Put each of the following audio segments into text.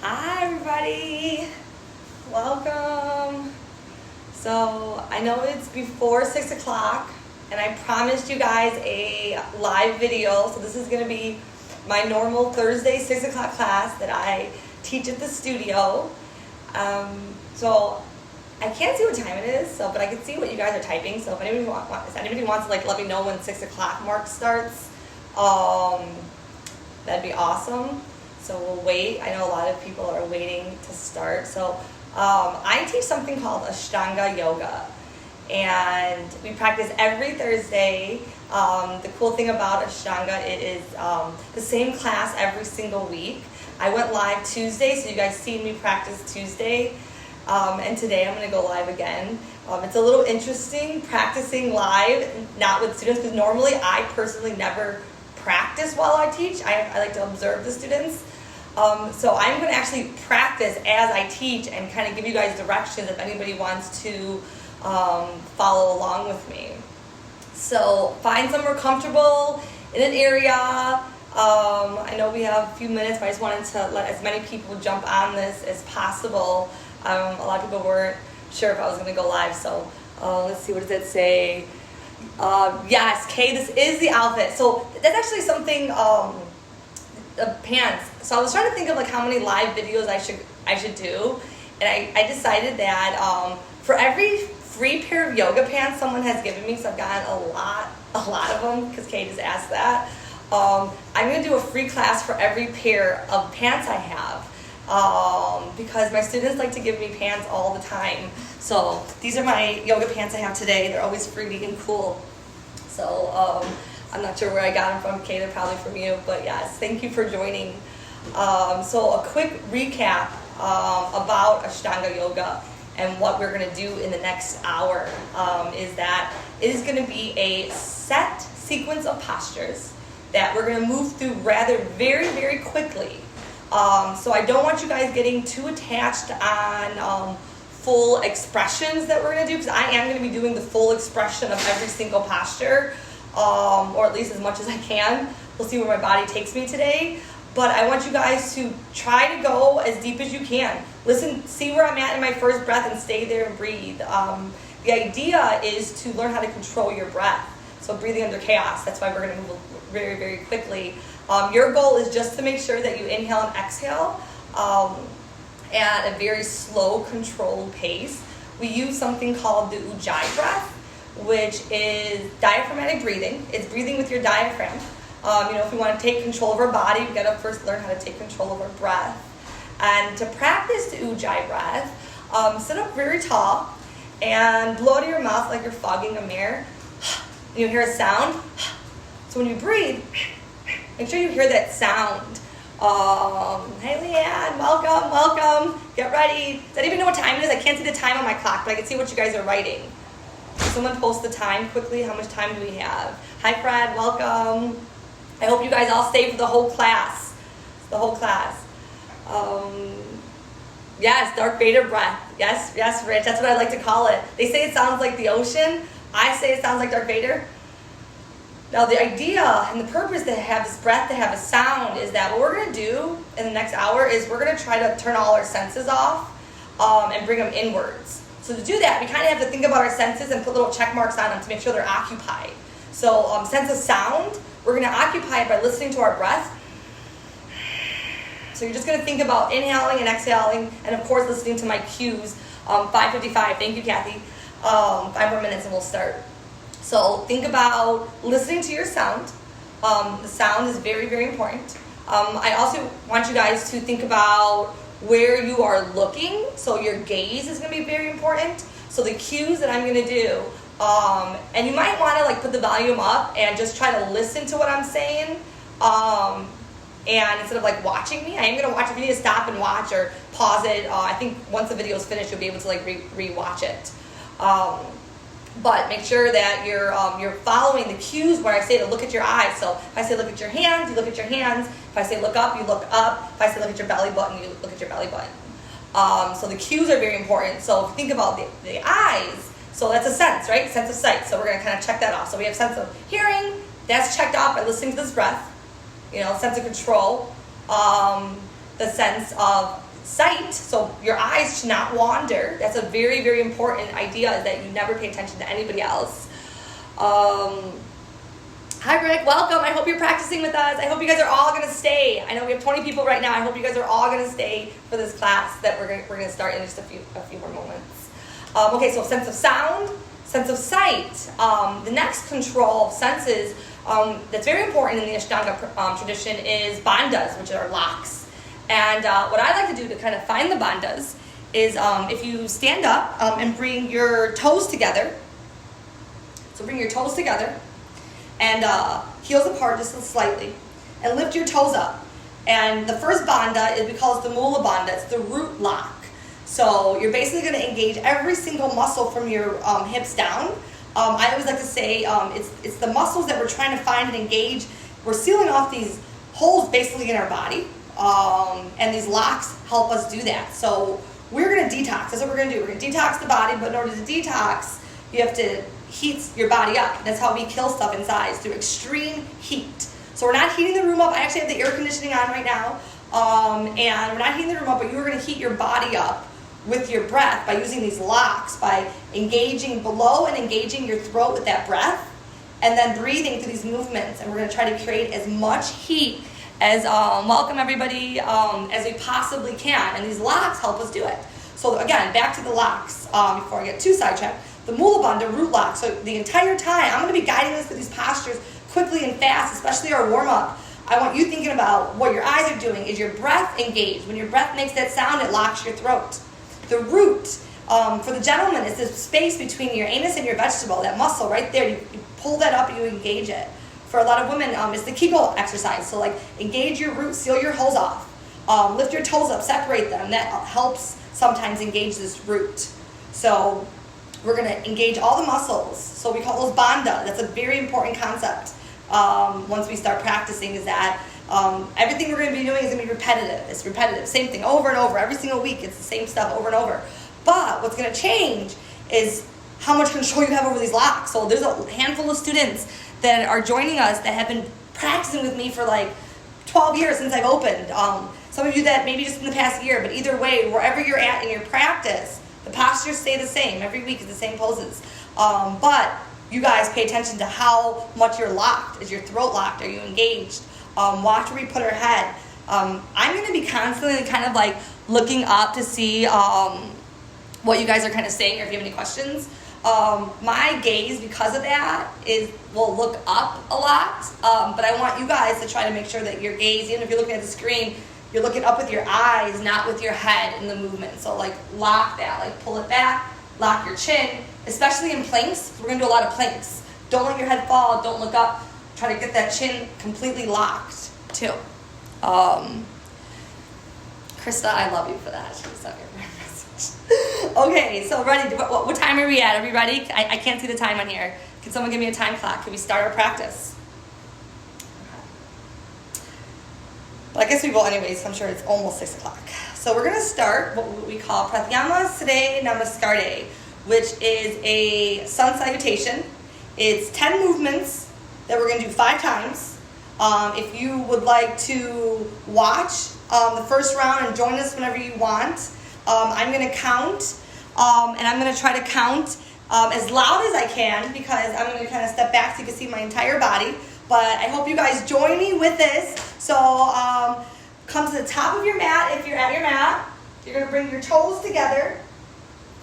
Hi everybody, welcome. So I know it's before 6 o'clock and I promised you guys a live video. So this is going to be my normal Thursday 6 o'clock class that I teach at the studio. So I can't see what time it is, but I can see what you guys are typing. So if anybody wants to let me know when 6 o'clock mark starts, that'd be awesome. So we'll wait. I know a lot of people are waiting to start. So I teach something called Ashtanga yoga, and we practice every Thursday. The cool thing about Ashtanga, it is the same class every single week. I went live Tuesday, so you guys seen me practice Tuesday, and today I'm going to go live again. It's a little interesting practicing live, not with students, because normally I personally never practice while I teach. I like to observe the students. So I'm going to actually practice as I teach and kind of give you guys directions if anybody wants to follow along with me. So find somewhere comfortable in an area. I know we have a few minutes, but I just wanted to let as many people jump on this as possible. A lot of people weren't sure if I was going to go live, so let's see, what does it say? Yes, Kay, this is the outfit. So that's actually something, pants. So I was trying to think of how many live videos I should do, and I decided that for every free pair of yoga pants someone has given me, so I've gotten a lot of them because Kay just asked that. I'm going to do a free class for every pair of pants I have, because my students like to give me pants all the time. So these are my yoga pants I have today. They're always fruity and cool. So I'm not sure where I got them from, Kay. They're probably from you, but yes, thank you for joining. So a quick recap about Ashtanga yoga and what we're going to do in the next hour is that it is going to be a set sequence of postures that we're going to move through very, very quickly. So I don't want you guys getting too attached on full expressions that we're going to do, because I am going to be doing the full expression of every single posture, or at least as much as I can. We'll see where my body takes me today. But I want you guys to try to go as deep as you can. Listen, see where I'm at in my first breath and stay there and breathe. The idea is to learn how to control your breath. So breathing under chaos, that's why we're going to move very, very quickly. Your goal is just to make sure that you inhale and exhale at a very slow, controlled pace. We use something called the Ujjayi breath, which is diaphragmatic breathing. It's breathing with your diaphragm. If we want to take control of our body, we've got to first learn how to take control of our breath. And to practice the Ujjayi breath, sit up very tall and blow to your mouth like you're fogging a mirror. You hear a sound. So when you breathe, make sure you hear that sound. Hey Leanne, welcome. Get ready. Does anybody know what time it is? I can't see the time on my clock, but I can see what you guys are writing. Someone post the time quickly. How much time do we have? Hi Fred, welcome. I hope you guys all stay for the whole class. Yes, Darth Vader breath. Yes, Rich, that's what I like to call it. They say it sounds like the ocean. I say it sounds like Darth Vader. Now the idea and the purpose to have this breath, to have a sound, is that what we're going to do in the next hour is we're going to try to turn all our senses off and bring them inwards. So to do that, we kind of have to think about our senses and put little check marks on them to make sure they're occupied. So sense of sound, we're going to occupy it by listening to our breath. So you're just going to think about inhaling and exhaling, and of course listening to my cues. 5:55, thank you Kathy. 5 more minutes and we'll start. So think about listening to your sound. The sound is very, very important. I also want you guys to think about where you are looking. So your gaze is going to be very important. So the cues that I'm going to do, and you might want to put the volume up and just try to listen to what I'm saying. And instead of watching me, I am going to watch. If you need to stop and watch or pause it, I think once the video is finished, you'll be able to re-watch it. But make sure that you're following the cues where I say to look at your eyes. So if I say look at your hands, you look at your hands. If I say look up, you look up. If I say look at your belly button, you look at your belly button. So the cues are very important. So if you think about the eyes, so that's a sense, right? Sense of sight. So we're going to kind of check that off. So we have sense of hearing. That's checked off by listening to this breath. Sense of control. The sense of sight, so your eyes should not wander. That's a very, very important idea, is that you never pay attention to anybody else. Hi Rick, welcome. I hope you're practicing with us. I hope you guys are all going to stay. I know we have 20 people right now. I hope you guys are all going to stay for this class that we're going to start in just a few more moments. Okay, so sense of sound, sense of sight. The next control of senses that's very important in the Ashtanga tradition is bandhas, which are locks. And what I like to do to kind of find the bandhas is if you stand up and bring your toes together. So bring your toes together and heels apart just slightly, and lift your toes up. And the first bandha is, we call it the Mula bandha. It's the root lock. So you're basically going to engage every single muscle from your hips down. I always like to say it's the muscles that we're trying to find and engage. We're sealing off these holes basically in our body, and these locks help us do that. So we're going to detox. That's what we're going to do. We're going to detox the body, but in order to detox, you have to heat your body up. That's how we kill stuff inside, through extreme heat. So we're not heating the room up. I actually have the air conditioning on right now, and we're not heating the room up, but you're going to heat your body up with your breath by using these locks, by engaging below and engaging your throat with that breath, and then breathing through these movements. And we're going to try to create as much heat as, welcome everybody, as we possibly can. And these locks help us do it. So again, back to the locks, before I get too sidetracked. The Mula bandha, root lock. So the entire time, I'm going to be guiding us through these postures quickly and fast, especially our warm-up. I want you thinking about what your eyes are doing. Is your breath engaged? When your breath makes that sound, it locks your throat. The root, for the gentleman, is this space between your anus and your vegetable, that muscle right there. You pull that up and you engage it. For a lot of women, it's the Kegel exercise. So like, engage your root, seal your holes off. Lift your toes up, separate them. That helps sometimes engage this root. So we're going to engage all the muscles. So we call those bandha. That's a very important concept. Once we start practicing, is that everything we're going to be doing is going to be repetitive. It's repetitive. Same thing over and over. Every single week, it's the same stuff over and over. But what's going to change is how much control you have over these locks. So there's a handful of students that are joining us that have been practicing with me for like 12 years since I've opened. Some of you that maybe just in the past year, but either way, wherever you're at in your practice, the postures stay the same. Every week is the same poses. But you guys pay attention to how much you're locked. Is your throat locked? Are you engaged? Watch where we put our head. I'm going to be constantly kind of like looking up to see what you guys are kind of saying, or if you have any questions. My gaze, because of that, will look up a lot. But I want you guys to try to make sure that your gaze, even if you're looking at the screen, you're looking up with your eyes, not with your head in the movement. So like lock that, like pull it back, lock your chin, especially in planks. We're going to do a lot of planks. Don't let your head fall, don't look up. Try to get that chin completely locked too. Krista, I love you for that. She sent me a message. Okay, so ready? What time are we at? Are we ready? I can't see the time on here. Can someone give me a time clock? Can we start our practice? But I guess we will anyways. I'm sure it's almost 6 o'clock. So we're going to start what we call Pratyama Siddhe Namaskarte, which is a sun salutation. It's 10 movements that we're going to do 5 times. If you would like to watch the first round and join us whenever you want, I'm going to count, and I'm going to try to count as loud as I can, because I'm going to kind of step back so you can see my entire body. But I hope you guys join me with this. So come to the top of your mat if you're at your mat. You're going to bring your toes together,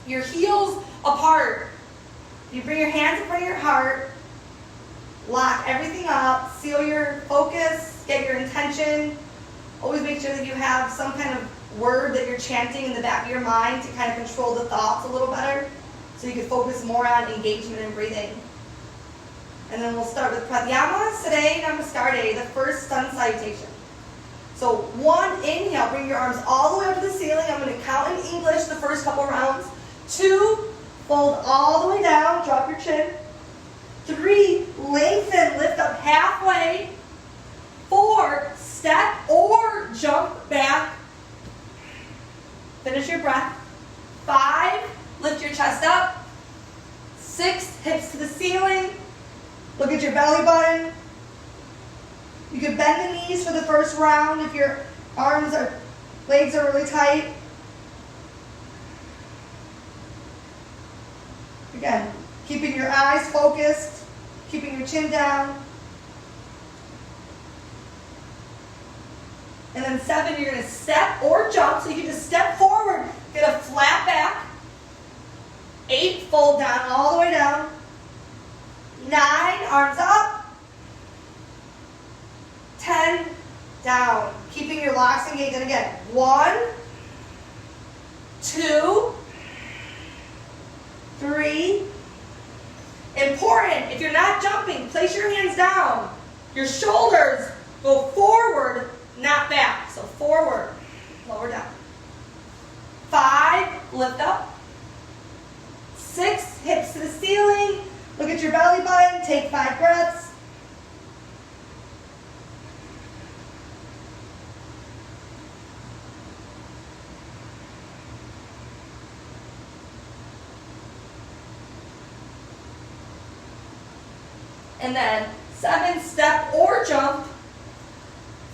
your heels apart. You bring your hands in front of your heart. Lock everything up. Seal your focus. Get your intention. Always make sure that you have some kind of word that you're chanting in the back of your mind to kind of control the thoughts a little better, so you can focus more on engagement and breathing. And then we'll start with Pratyama Siddhe Namaskarte, the first sun salutation. So 1, inhale, bring your arms all the way up to the ceiling. I'm going to count in English the first couple rounds. 2, fold all the way down, drop your chin. 3, lengthen, lift up halfway. 4, step or jump back. Finish your breath. 5, lift your chest up. 6, hips to the ceiling. Look at your belly button. You can bend the knees for the first round if your arms are Legs are really tight. Again, keeping your eyes focused, keeping your chin down. And then 7, you're going to step or jump, so you can just step forward, get a flat back. 8, fold down all the way down. 9, arms up. 10, down. Keeping your locks engaged. And again, 1, 2, 3. Important, if you're not jumping, place your hands down. Your shoulders go forward, not back. So forward, lower down. 5, lift up. 6, hips to the ceiling. Look at your belly button. Take 5 breaths. And then 7, step or jump.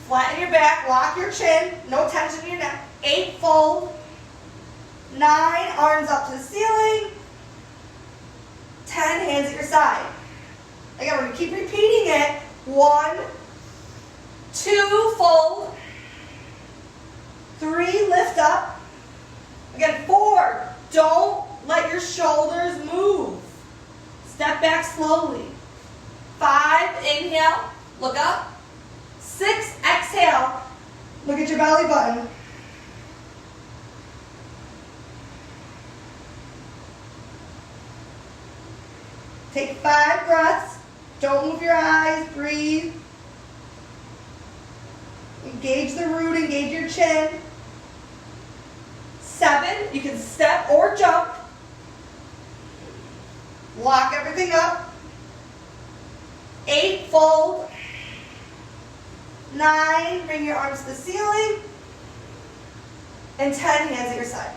Flatten your back, lock your chin, no tension in your neck. 8, fold. 9, arms up to the ceiling. 10, hands at your side. Again, we're going to keep repeating it. 1, 2, fold. 3, lift up. Again, 4, don't let your shoulders move. Step back slowly. 5, inhale, look up. 6, exhale, look at your belly button. Take 5 breaths. Don't move your eyes. Breathe. Engage the root. Engage your chin. 7, you can step or jump. Lock everything up. 8, fold. 9, bring your arms to the ceiling. And 10, hands at your side.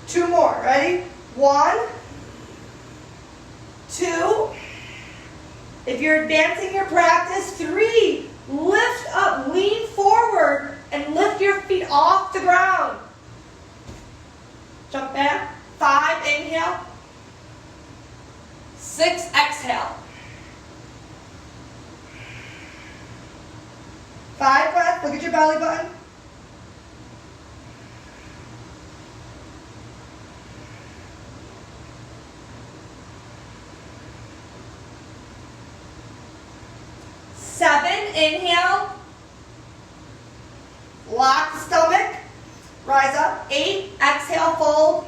2 more. Ready? 1, 2. If you're advancing your practice, 3. Lift up, lean forward, and lift your feet off the ground. Jump back. 5, inhale. 6, exhale. 5 breaths, look at your belly button. 7, inhale. Lock the stomach. Rise up. 8, exhale, fold.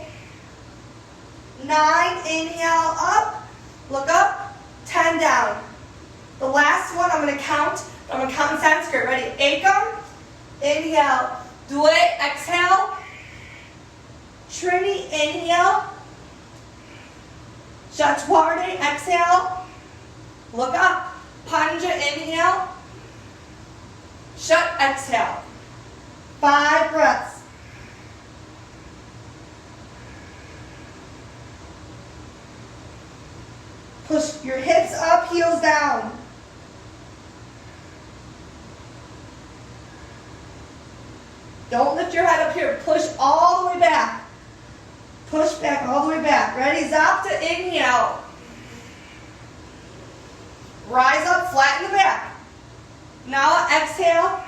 9, inhale, up. Look up. 10, down. The last one, I'm going to count. I'm going to count in Sanskrit. Ready? Ekam. Inhale. Dve. Exhale. Trini. Inhale. Chatwarde. Exhale. Look up. Panja. Inhale. Shut. Exhale. 5 breaths. Push your hips up, heels down. Don't lift your head up here. Push all the way back. Push back all the way back. Ready? Zapta, inhale. Rise up, flatten the back. Now exhale.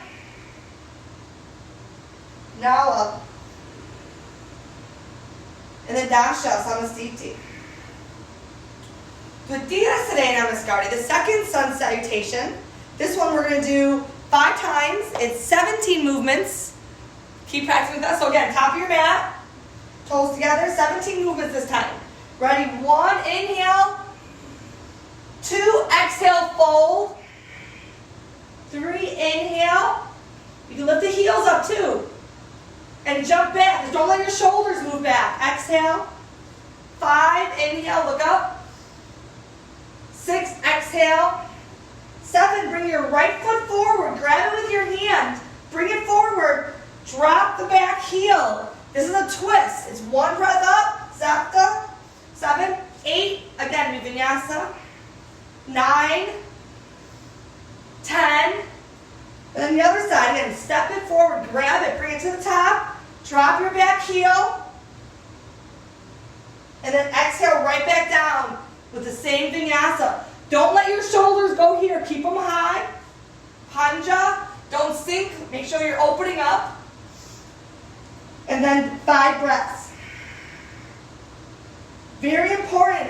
Now up. And then Dasha, Samasthiti. Dvitiya Sadhana Namaskar, the second sun salutation. This one we're going to do 5 times. It's 17 movements. Keep practicing with us. So again, top of your mat, toes together, 17 movements this time. Ready? 1, inhale. 2, exhale, fold. 3, inhale. You can lift the heels up too. And jump back. Just don't let your shoulders move back. Exhale. 5, inhale, look up. 6, exhale. 7, bring your right foot forward. Grab it with your hand. Bring it forward. Drop the back heel. This is a twist. It's 1 breath up. Zapta. 7, 8. Again, vinyasa. 9, 10, And then the other side, again, step it forward, grab it, bring it to the top, drop your back heel, and then exhale right back down with the same vinyasa. Don't let your shoulders go here, keep them high. Panja, don't sink, make sure you're opening up. And then 5 breaths. Very important,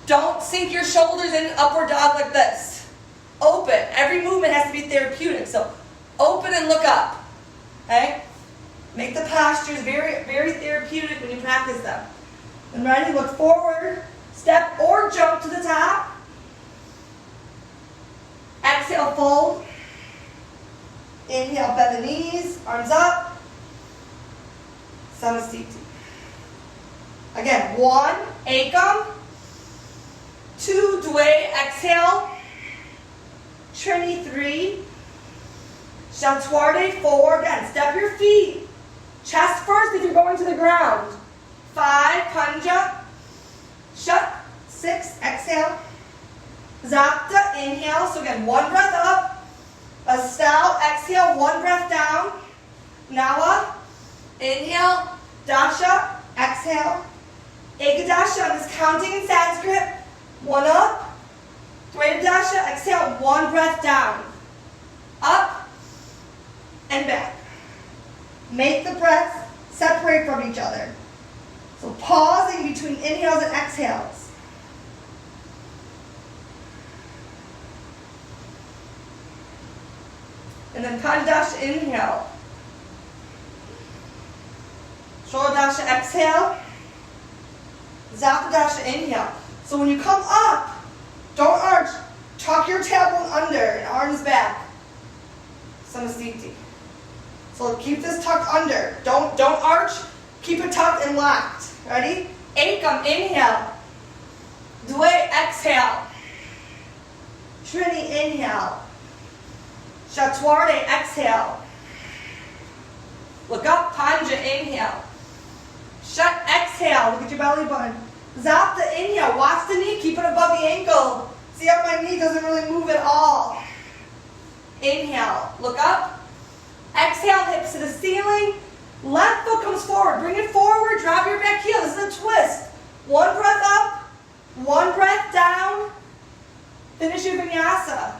don't sink your shoulders in an upward dog like this. Open, every movement has to be therapeutic, so open and look up, okay? Make the postures very, very therapeutic when you practice them. And ready, look forward, step or jump to the top. Exhale, fold. Inhale, bend the knees, arms up. Samasthiti. Again, 1, ekam. 2, dve, exhale. Trini, 3. Chaturde, 4. Again, step your feet. Chest first if you're going to the ground. 5, panja. Shut. 6, exhale. Zapta, inhale. So again, 1 breath up. Astal, exhale, 1 breath down. Nawa, inhale. Dasha, exhale. Ekadasha, I'm just counting in Sanskrit. 1 up. Dvedasha, exhale, 1 breath down. Up and back. Make the breaths separate from each other. So pausing between inhales and exhales. And then Pajadasha, inhale. Sholadasha, exhale. Zaptadasha, inhale. So when you come up, don't arch. Tuck your tailbone under and arms back. Samasthiti. So keep this tucked under. Don't arch. Keep it tucked and locked. Ready? Ekam, inhale. Dve, exhale. Trini, inhale. Chaturde, exhale. Look up, panja, inhale. Shut, exhale. Look at your belly button. Zapta, inhale. Watch the knee, keep it above the ankle. See how my knee doesn't really move at all. Inhale, look up. Exhale, hips to the ceiling. Left foot comes forward. Bring it forward, drop your back heel. This is a twist. 1 breath up, 1 breath down. Finish your vinyasa.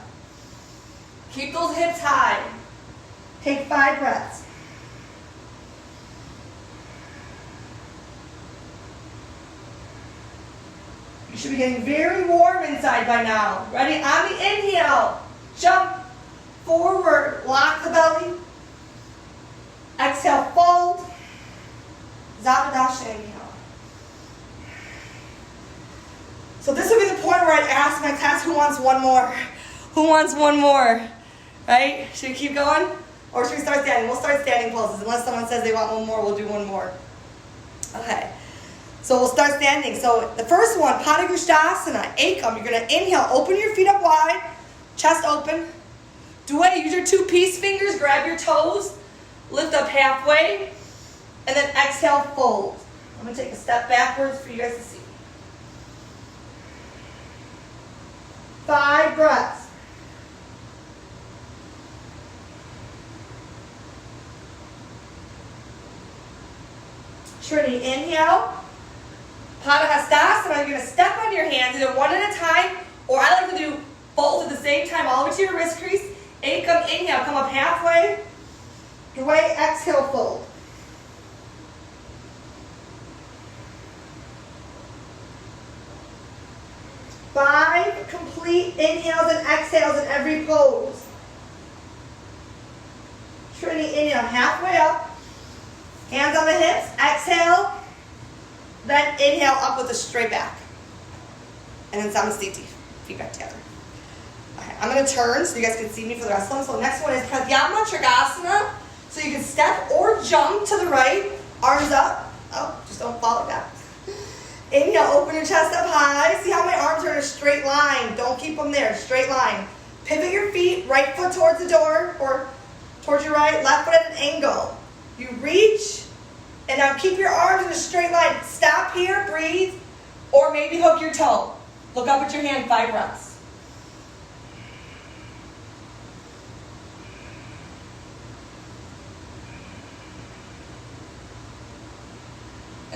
Keep those hips high. Take 5 breaths. You should be getting very warm inside by now. Ready? On the inhale, jump forward, lock the belly. Exhale, fold. Zaptadasha, inhale. So this would be the point where I'd ask my class, who wants one more? Who wants one more? Right? Should we keep going? Or should we start standing? We'll start standing poses. Unless someone says they want one more, we'll do one more. Okay. So we'll start standing. So the first one, Padagusthasana, ekam. You're going to inhale, open your feet up wide, chest open. Dve, use your 2 peace fingers, grab your toes, lift up halfway, and then exhale, fold. I'm going to take a step backwards for you guys to see. 5 breaths. Trini, inhale. Padahastasana, you're going to step on your hands, either one at a time, or I like to do both at the same time, all the way to your wrist crease. Ekam, inhale, come up halfway. Dve, exhale, fold. Five complete inhales and exhales in every pose. Trini, inhale, halfway up. Hands on the hips, exhale. Then inhale up with a straight back. And then Samasthiti, feet back together. Okay, I'm going to turn so you guys can see me for the rest of them. So the next one is Pratyahara Trikonasana. So you can step or jump to the right, arms up. Oh, just don't fall like that. Inhale, open your chest up high. See how my arms are in a straight line. Don't keep them there, straight line. Pivot your feet, right foot towards the door or towards your right, left foot at an angle. You reach, and now keep your arms in a straight line. Stop here, breathe, or maybe hook your toe. Look up at your hand, 5 breaths.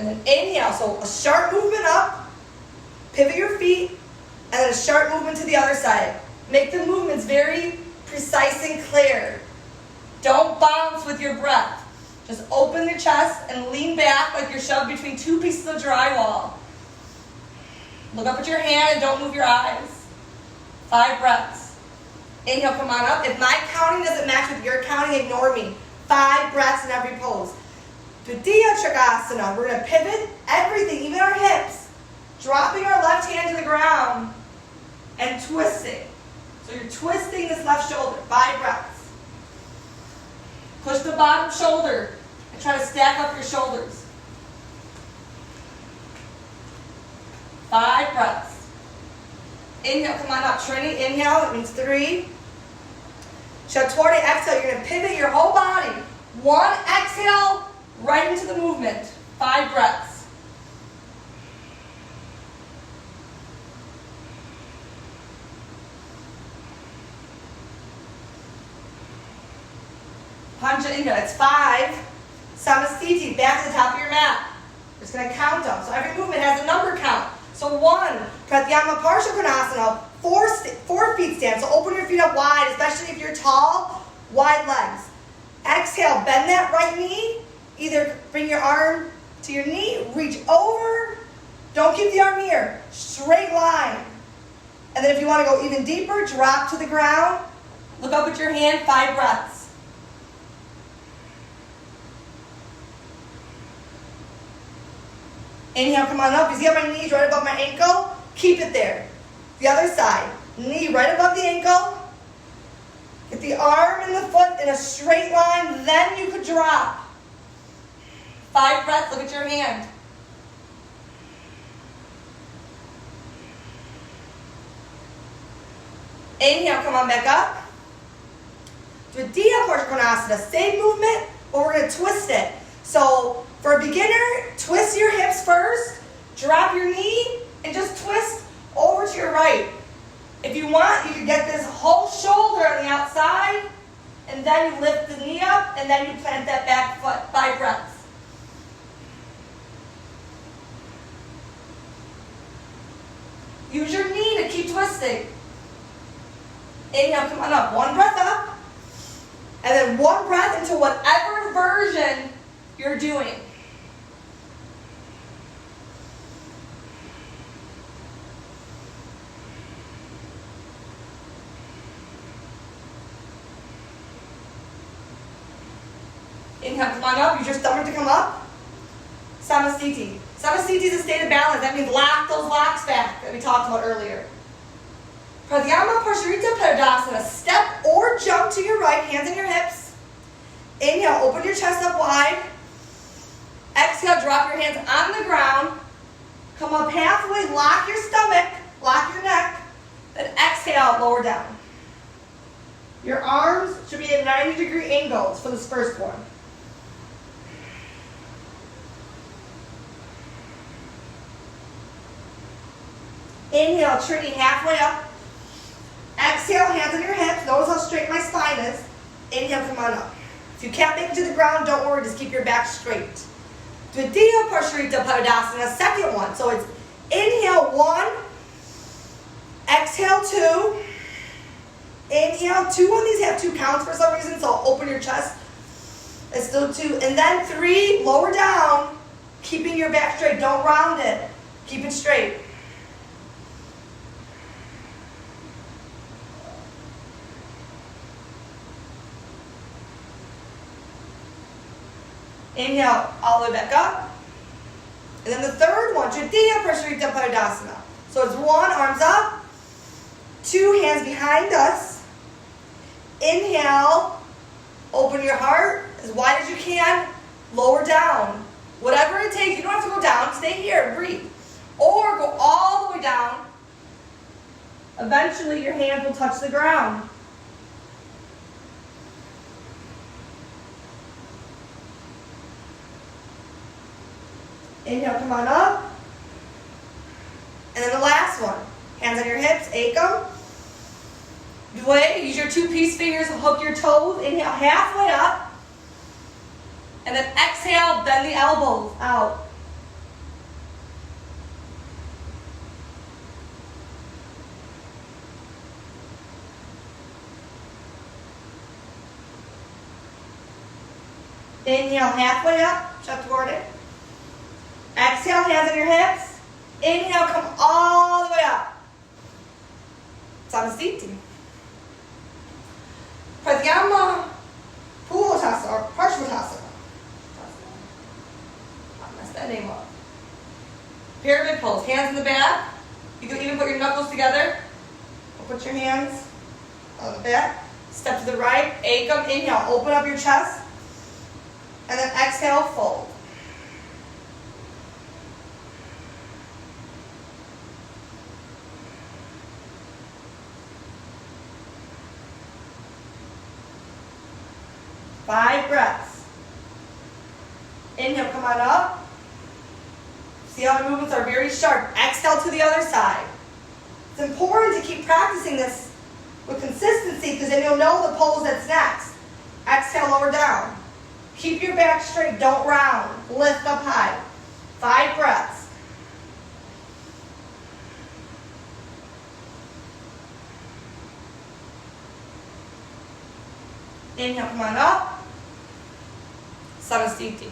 And then inhale, so a sharp movement up, pivot your feet, and then a sharp movement to the other side. Make the movements very precise and clear. Don't bounce with your breath. Just open your chest and lean back like you're shoved between two pieces of drywall. Look up at your hand and don't move your eyes. 5 breaths. Inhale, come on up. If my counting doesn't match with your counting, ignore me. 5 breaths in every pose. Dviya Trikonasana. We're going to pivot everything, even our hips. Dropping our left hand to the ground and twisting. So you're twisting this left shoulder. 5 breaths. Push the bottom shoulder and try to stack up your shoulders. 5 breaths. Inhale, come on up. Trini, inhale, it means 3. Chaturanga, exhale. You're going to pivot your whole body. 1, exhale, right into the movement. 5 breaths. Pancha inhale, it's 5. Samasthiti, back to the top of your mat. We're just going to count them. So every movement has a number count. So 1, Pratyama Parsha Konasana, 4 feet stand. So open your feet up wide, especially if you're tall, wide legs. Exhale, bend that right knee. Either bring your arm to your knee, reach over. Don't keep the arm here. Straight line. And then if you want to go even deeper, drop to the ground. Look up at your hand, 5 breaths. Inhale, come on up. You see how my knee's right above my ankle? Keep it there. The other side. Knee right above the ankle. Get the arm and the foot in a straight line, then you could drop. 5 breaths, look at your hand. Inhale, come on back up. Dviya Konasana, same movement, but we're going to twist it. So for a beginner, twist your hips first, drop your knee, and just twist over to your right. If you want, you can get this whole shoulder on the outside, and then you lift the knee up, and then you plant that back foot. 5 breaths. Use your knee to keep twisting. Inhale, come on up. 1 breath up, and then 1 breath into whatever version you're doing. Inhale, come on up. Use your stomach to come up. Samasthiti. Samasthiti is a state of balance. That means lock those locks back that we talked about earlier. Pratyama Parsharita Padasana. Step or jump to your right, hands in your hips. Inhale, open your chest up wide. Exhale, drop your hands on the ground. Come up halfway, lock your stomach, lock your neck. Then exhale, lower down. Your arms should be at 90-degree angles for this first one. Inhale, Trini, halfway up. Exhale, hands on your hips. Notice how straight my spine is. Inhale, come on up. If you can't make it to the ground, don't worry, just keep your back straight. Dviya Parsharita Padasana, second one. So it's inhale 1, exhale 2, inhale 2. On these have 2 counts for some reason, so open your chest. It's still 2. And then 3, lower down, keeping your back straight. Don't round it. Keep it straight. Inhale all the way back up. And then the third one, Dviya Parsharita Padasana. So it's 1, arms up, 2, hands behind us. Inhale, open your heart as wide as you can, lower down. Whatever it takes, you don't have to go down, stay here, breathe. Or go all the way down. Eventually your hands will touch the ground. Inhale, come on up. And then the last one. Hands on your hips, ekam. Dvaya, use your 2 peace fingers to hook your toes. Inhale, halfway up. And then exhale, bend the elbows out. Inhale, halfway up, Chaturanga. Exhale, hands on your hips. Inhale, come all the way up. Samasthiti. Pratyama Purusthasana or Parshvatasana. I messed that name up. Pyramid pose. Hands in the back. You can even put your knuckles together. Or put your hands on the back. Step to the right. Ekam. Inhale. Open up your chest. And then exhale, fold. Five breaths. Inhale, come on up. See how the movements are very sharp. Exhale to the other side. It's important to keep practicing this with consistency because then you'll know the pose that's next. Exhale, lower down. Keep your back straight, don't round. Lift up high. 5 breaths. Inhale, come on up. Samasthiti.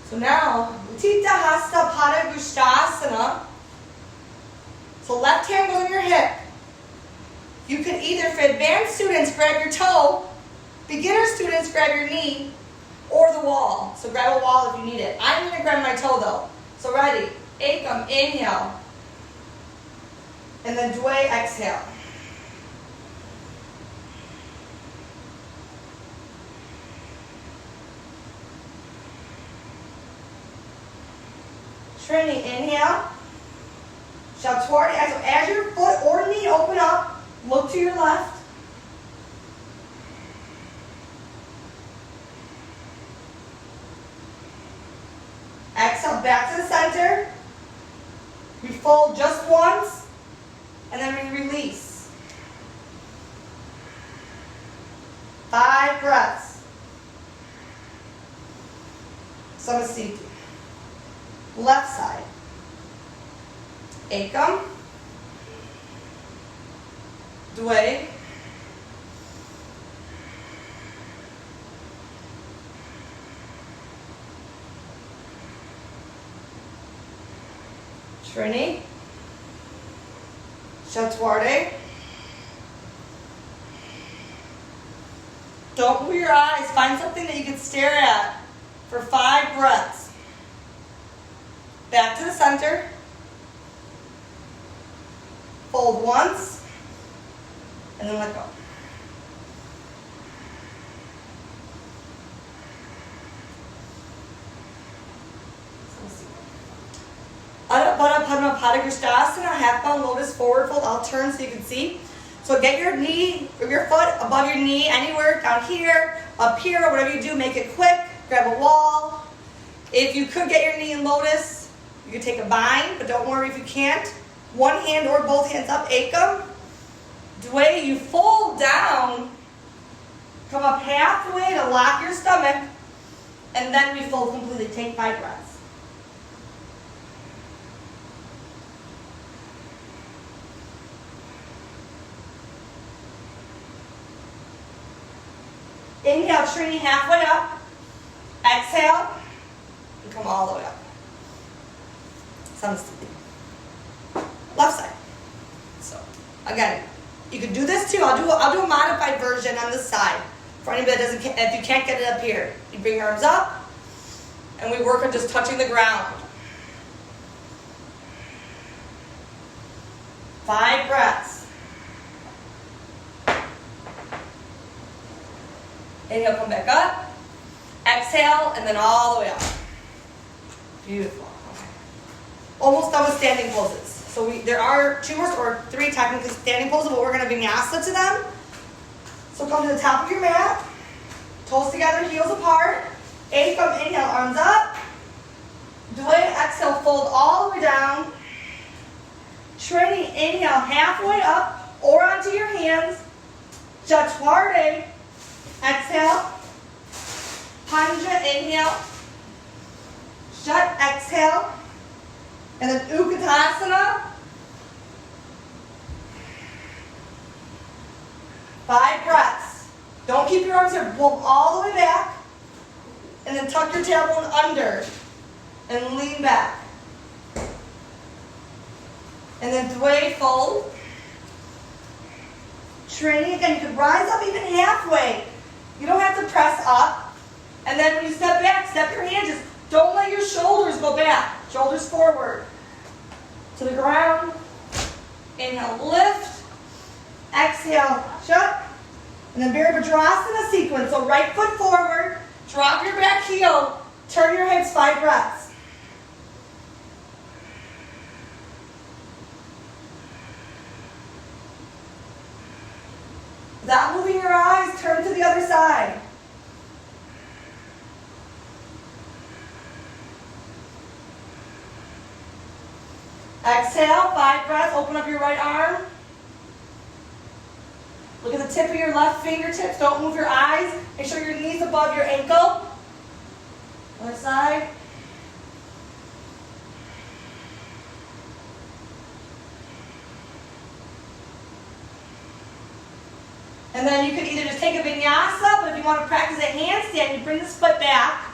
So now, Utthita Hasta Pada Gustasana. So left hand goes on your hip. You can either, for advanced students, grab your toe. Beginner students, grab your knee or the wall. So grab a wall if you need it. I'm going to grab my toe though. So ready. Ekam, inhale. And then Dve, exhale. Trini, inhale. Chaturanga, exhale. As your foot or knee open up, look to your left. Exhale, back to the center. We fold just once, and then we release. 5 breaths. Samasthiti. Left side. Ekam. Dve. Trini. Chaturanga. Don't move your eyes. Find something that you can stare at for 5 breaths. Back to the center. Fold once. And then let go. Adho Padma Pada Gustasana, half bound lotus forward fold. I'll turn so you can see. So get your knee, or your foot above your knee, anywhere, down here, up here, or whatever you do, make it quick. Grab a wall. If you could get your knee in lotus, you could take a bind, but don't worry if you can't. One hand or both hands up, Ekam. Dve, you fold down, come up halfway to lock your stomach, and then we fold completely. Take 5 breaths. Inhale, Trini, halfway up. Exhale, and come all the way up. Samasthiti. Left side. So, again, you can do this too. I'll do a modified version on this side. For anybody that doesn't, if you can't get it up here, you bring your arms up, and we work on just touching the ground. 5 breaths. Inhale, come back up. Exhale, and then all the way up. Beautiful. Okay. Almost done with standing poses. So there are 2 or 3 technically standing poses, but we're going to vinyasa to them. So come to the top of your mat. Toes together, heels apart. Ekam, inhale, arms up. Dve, exhale, fold all the way down. Trini, inhale, halfway up or onto your hands. Chaturanga. Exhale. Panja, inhale. Shut, exhale. And then Utkatasana. 5 breaths. Don't keep your arms here. Pull them all the way back. And then tuck your tailbone under. And lean back. And then Dway, fold. Training again. You can rise up even halfway. You don't have to press up. And then when you step back, step your hands. Just don't let your shoulders go back. Shoulders forward. To the ground. Inhale, lift. Exhale, shut. And then Virabhadrasana sequence. So right foot forward. Drop your back heel. Turn your hips 5 breaths. Without moving your eyes, turn to the other side. Exhale, 5 breaths. Open up your right arm. Look at the tip of your left fingertips. Don't move your eyes. Make sure your knee's above your ankle. Other side. And then you could either just take a vinyasa, but if you want to practice a handstand, you bring this foot back.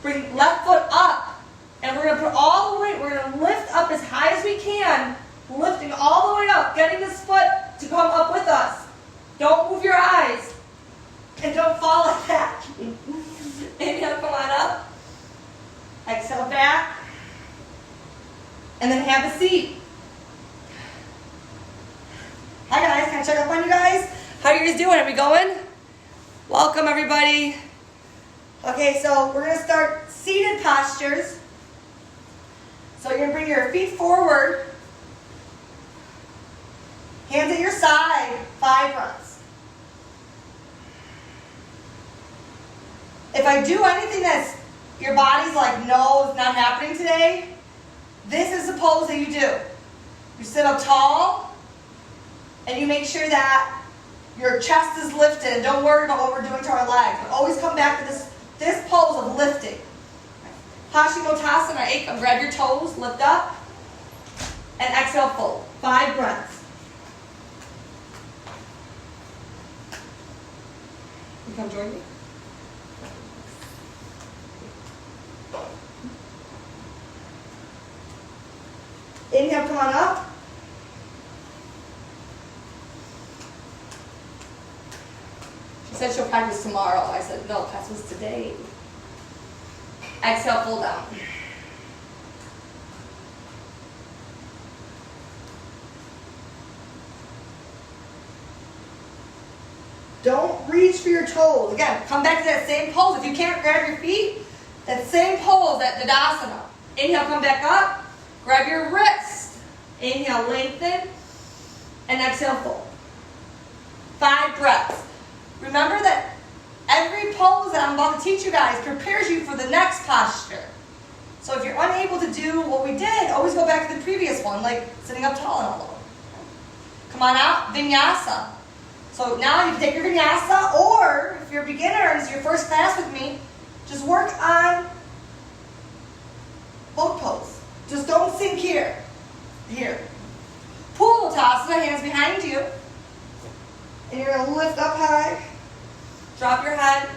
Bring left foot up. And we're going to put all the way, we're going to lift up as high as we can, lifting all the way up, getting this foot to come up with us. Don't move your eyes. And don't fall like that. Inhale, come on up. Exhale, back. And then have a seat. Hi guys, can I check up on you guys? How are you guys doing? Are we going? Welcome everybody. Okay, so we're going to start seated postures. So you're going to bring your feet forward. Hands at your side, 5 breaths. If I do anything that's your body's like, no, it's not happening today, this is the pose that you do. You sit up tall, and you make sure that your chest is lifted. And don't worry about what we're doing to our legs. But always come back to this pose of lifting. Paschimottanasana, Ekam. Grab your toes, lift up, and exhale, fold. 5 breaths. You come join me. Inhale, come on up. She said she'll practice tomorrow. I said, no, class was today. Exhale, fold down. Don't reach for your toes. Again, come back to that same pose. If you can't grab your feet, that same pose, that Tadasana. Inhale, come back up. Grab your wrist. Inhale, lengthen. And exhale, fold. 5 breaths. Remember that every pose that I'm about to teach you guys prepares you for the next posture. So if you're unable to do what we did, always go back to the previous one, like sitting up tall and all of them. Come on out, vinyasa. So now you can take your vinyasa, or if you're a beginner and it's your first class with me, just work on boat pose. Just don't sink here. Here. Pulottasana, hands behind you. And you're going to lift up high. Drop your head.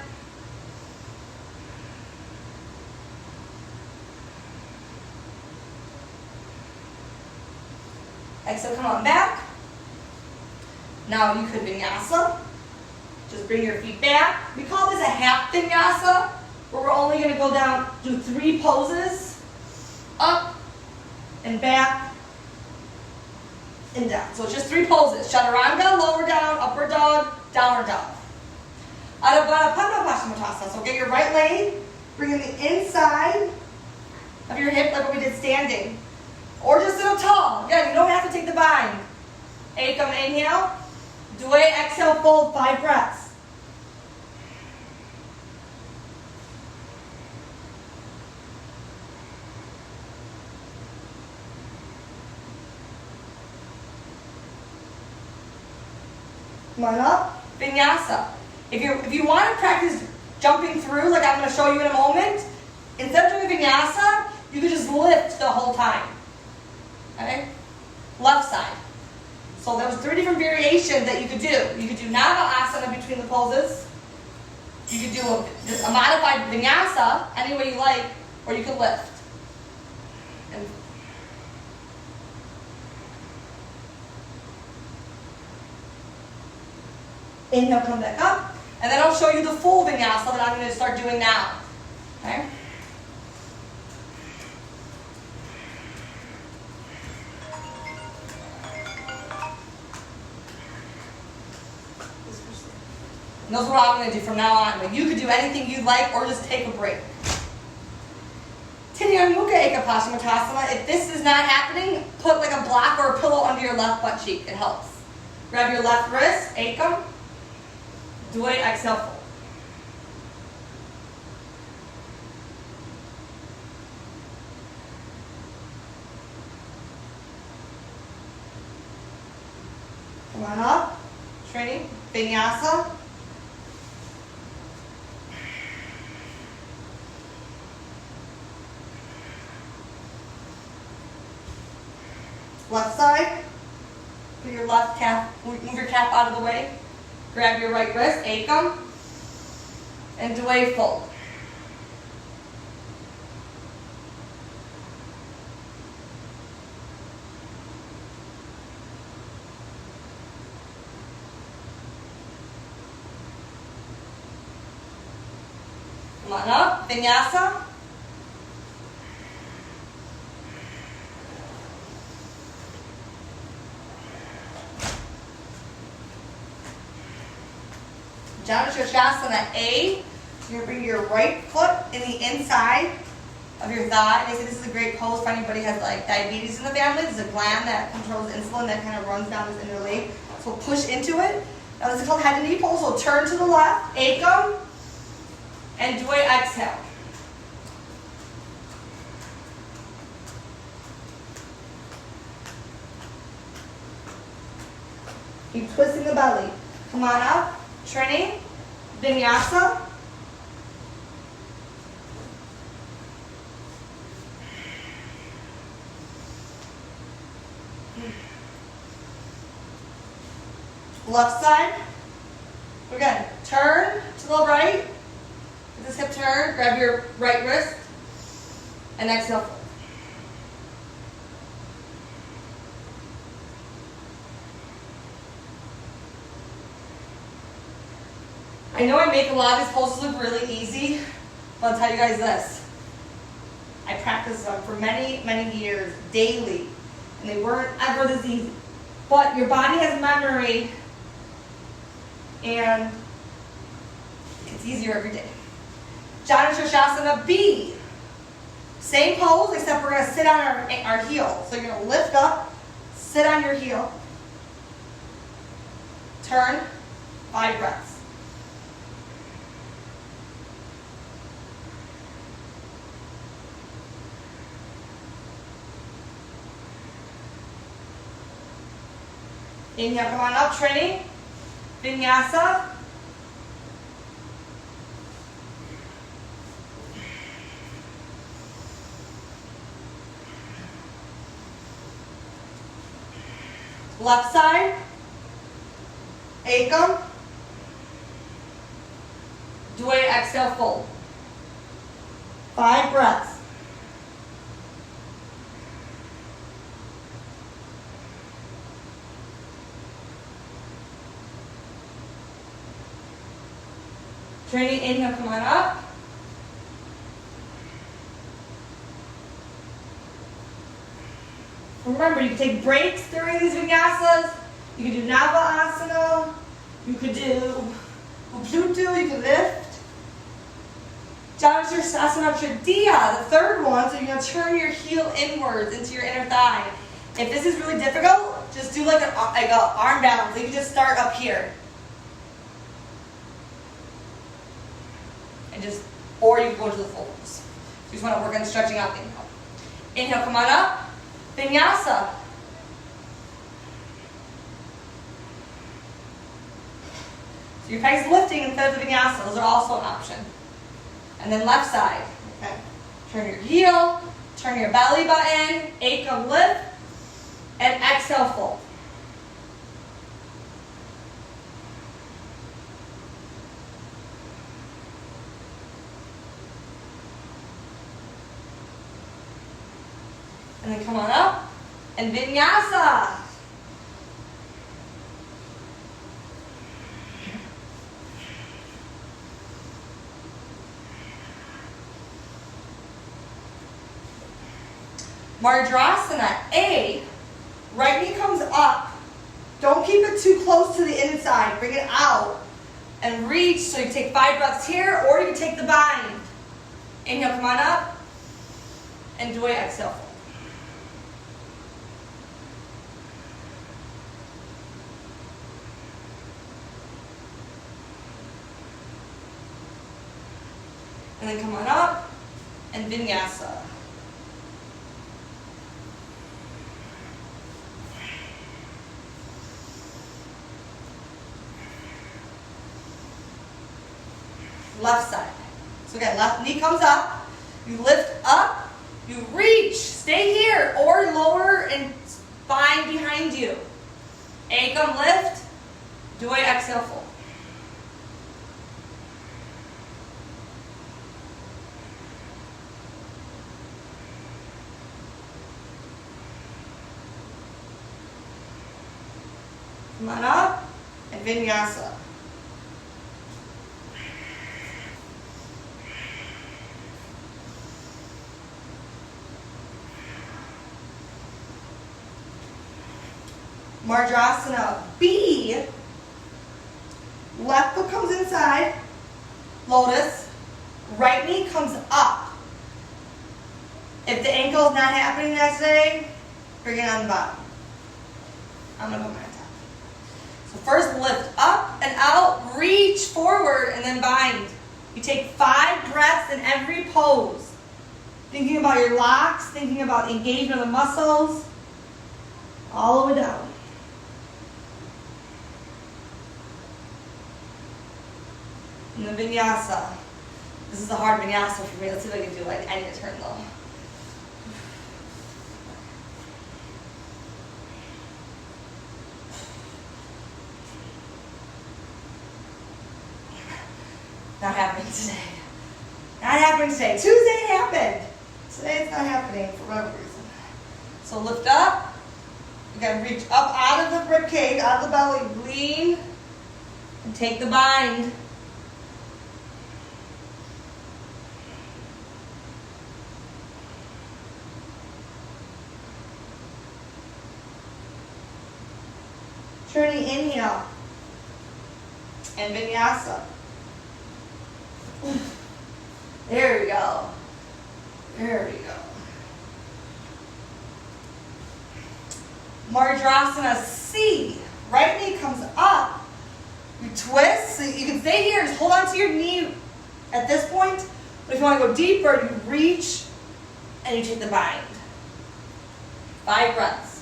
Exhale, come on back. Now you could vinyasa. Just bring your feet back. We call this a half vinyasa, where we're only going to go down, do 3 poses. Up and back and down. So it's just 3 poses. Chaturanga, lower down, upward dog, downward dog. Adho Padma Paschimottanasana. So get your right leg, bring in the inside of your hip like what we did standing. Or just sit up tall. Again, you don't have to take the bind. Ekam, inhale. Dway, exhale, fold, 5 breaths. Come on up. Vinyasa. If you want to practice jumping through, like I'm going to show you in a moment, instead of doing vinyasa, you can just lift the whole time. Okay? Left side. So there was 3 different variations that you could do. You could do Nava Asana between the poses. You could do a modified vinyasa any way you like, or you could lift. And inhale, come back up. And then I'll show you the full vinyasa that I'm going to start doing now. Okay? And those are what I'm going to do from now on. But you could do anything you'd like or just take a break. Tindya Mukha Ekapasyamattasana. If this is not happening, put like a block or a pillow under your left butt cheek. It helps. Grab your left wrist, Ekam. Dway, exhale, fold. Come on up. Training. Vinyasa. Left side. Put your left calf, move your calf out of the way. Grab your right wrist, Ekam, and Dway, fold. Come on up, Vinyasa. Janusha A. You're going to bring your right foot in the inside of your thigh. They say this is a great pose for anybody who has like diabetes in the family. There's a gland that controls insulin that kind of runs down this inner leg. So push into it. Now this is called head and knee pose. So turn to the left, Ekam, and Dway, exhale. Keep twisting the belly. Come on up. Training, Vinyasa. Left side. Again, turn to the right. With this hip turn, grab your right wrist and exhale. I know I make a lot of these poses look really easy, but I'll tell you guys this. I practiced them for many, many years, daily, and they weren't ever this easy. But your body has memory, and it's easier every day. Janusha B. Same pose, except we're going to sit on our heel. So you're going to lift up, sit on your heel, turn, 5 breaths. Inhale, come on up, training. Vinyasa. Left side. Ekam. Dway, exhale, fold. 5 breaths. Training, inhale, come on up. Remember, you can take breaks during these vinyasas. You can do Nava Asana. You could do Ubuntu, you can lift. Janusha Tritiya, the third one, so you're going to turn your heel inwards into your inner thigh. If this is really difficult, just do like an arm balance. You can just start up here. And or you can go to the folds. You just want to work on stretching out the inhale. Inhale, come on up. Vinyasa. So your peg's lifting instead of the vinyasa. Those are also an option. And then left side. Okay. Turn your heel, turn your belly button, Ekam lift, and exhale fold. And then come on up and vinyasa. Mardrasana A, right knee comes up. Don't keep it too close to the inside. Bring it out and reach. So you take 5 breaths here, or you can take the bind. Inhale, come on up. And do a exhale. Fold. And then come on up and vinyasa. Left side. So again, left knee comes up, you lift up, you reach, stay here, or lower and spine behind you. Ankle lift, do a exhale fold. Come on up and vinyasa. Mardrasana B, left foot comes inside, lotus, right knee comes up. If the ankle is not happening that day, bring it on the bottom. I'm going to put mine on top. So first lift up and out, reach forward, and then bind. You take 5 breaths in every pose. Thinking about your locks, thinking about engagement of the muscles, all the way down. And the vinyasa. This is a hard vinyasa for me. Let's see if I can do it. I need to turn though. Not happening today. Not happening today. Tuesday it happened. Today it's not happening for whatever reason. So lift up. Again, reach up out of the rib cage, out of the belly. Lean. And take the bind. Turning inhale and vinyasa. There we go. There we go. Mardrasana C. Right knee comes up. You twist. So you can stay here. Just hold on to your knee at this point. But if you want to go deeper, you reach and you take the bind. 5 breaths.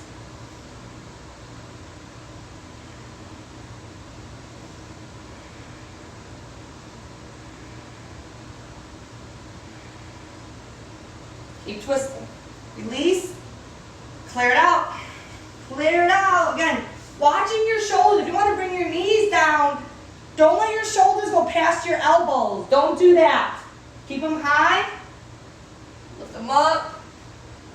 Keep twisting. Release. Clear it out. Clear it out. Again, watching your shoulders. If you want to bring your knees down, don't let your shoulders go past your elbows. Don't do that. Keep them high. Lift them up.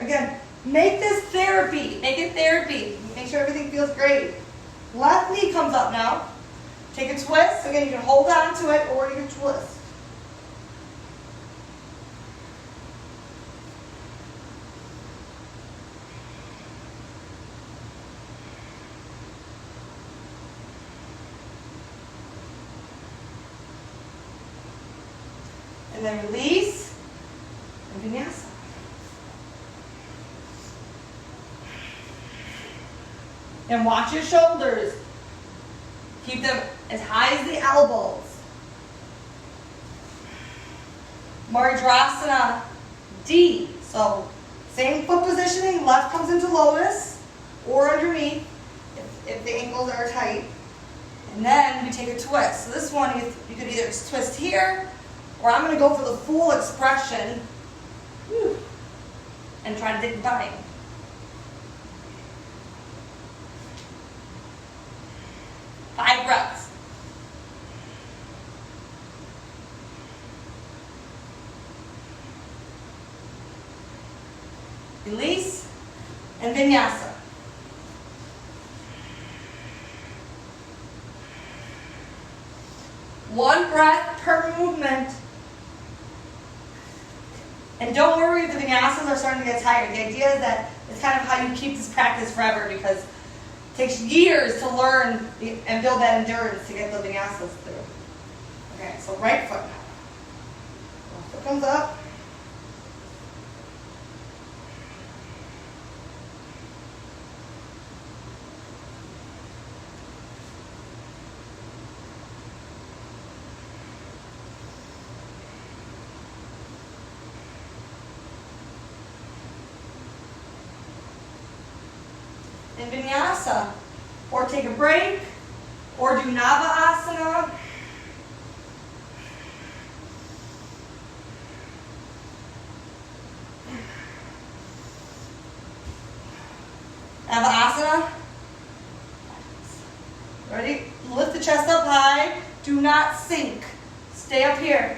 Again, make this therapy. Make it therapy. Make sure everything feels great. Left knee comes up now. Take a twist. Again, you can hold on to it or you can twist. And then release and vinyasa. And watch your shoulders. Keep them as high as the elbows. Mardrasana D. So same foot positioning. Left comes into lotus or underneath if the ankles are tight. And then we take a twist. So this one you could either twist here, or I'm going to go for the full expression and try to take the bind. Five breaths. Release and vinyasa. One breath per movement. And don't worry if the vinyasas are starting to get tired. The idea is that it's kind of how you keep this practice forever, because it takes years to learn and build that endurance to get the vinyasas through. Okay, so right foot now. Left foot comes up. In vinyasa, or take a break, or do Navasana. Navasana. Ready? Lift the chest up high. Do not sink. Stay up here.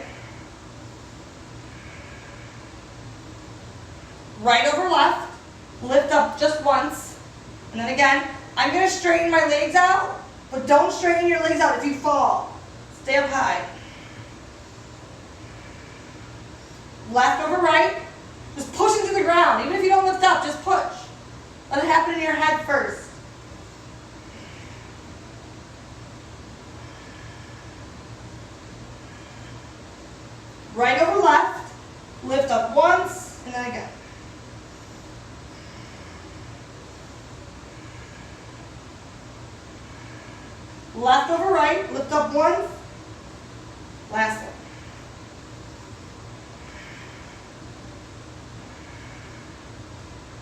Right over left. Lift up just once. And then again, I'm going to straighten my legs out, but don't straighten your legs out if you fall. Stay up high. Left over right. Just push into the ground. Even if you don't lift up, just push. Let it happen in your head first. Right over left. Lift up once, and then again. Left over right, lift up once, last one.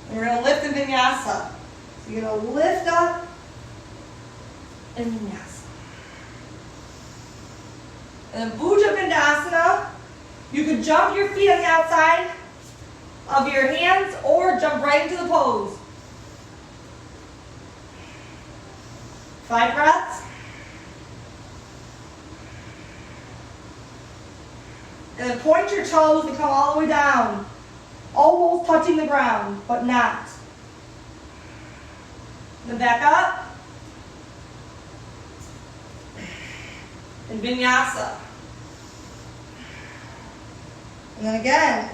And we're going to lift in vinyasa. So you're going to lift up in vinyasa. And then Bhuja Bandhasana, you could jump your feet on the outside of your hands or jump right into the pose. 5 breaths. And then point your toes and come all the way down. Almost touching the ground, but not. Then back up. And vinyasa. And then again.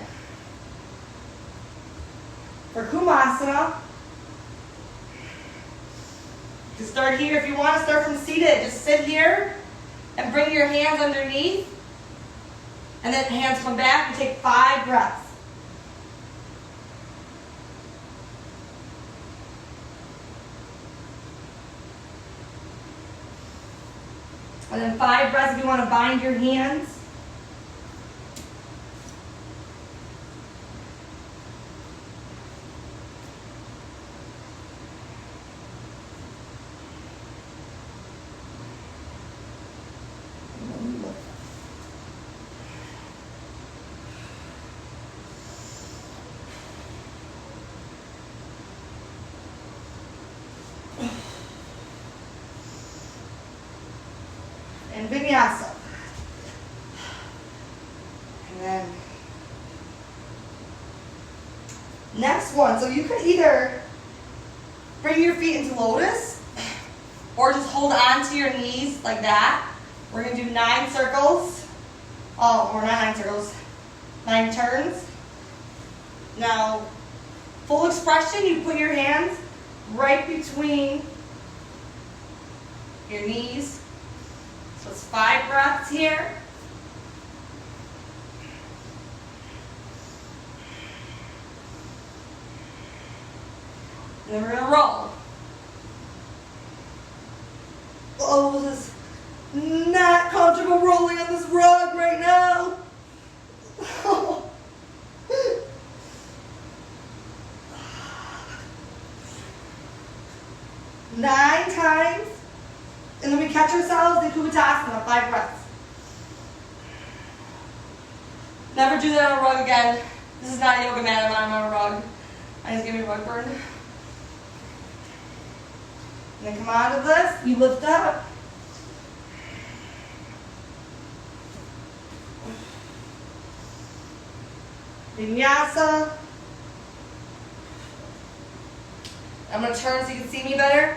For Kumasana. You can start here if you want to start from seated. Just sit here and bring your hands underneath. And then hands come back and take 5 breaths. And then 5 breaths if you want to bind your hands. And vinyasa. And then next one. So you could either bring your feet into lotus or just hold on to your knees like that. We're going to do 9 circles. Oh, or not 9 circles. 9 turns. Now, full expression, you put your hands right between your knees. So it's 5 breaths here. And then we're going to roll. Oh, this is not comfortable rolling on this rug right now. Oh. 9 times. And then we catch ourselves in Kubatasana, 5 breaths. Never do that on a rug again. This is not a yoga mat, I'm on a rug. I just gave me a rug burn. And then come out of this, you lift up. Vinyasa. I'm going to turn so you can see me better.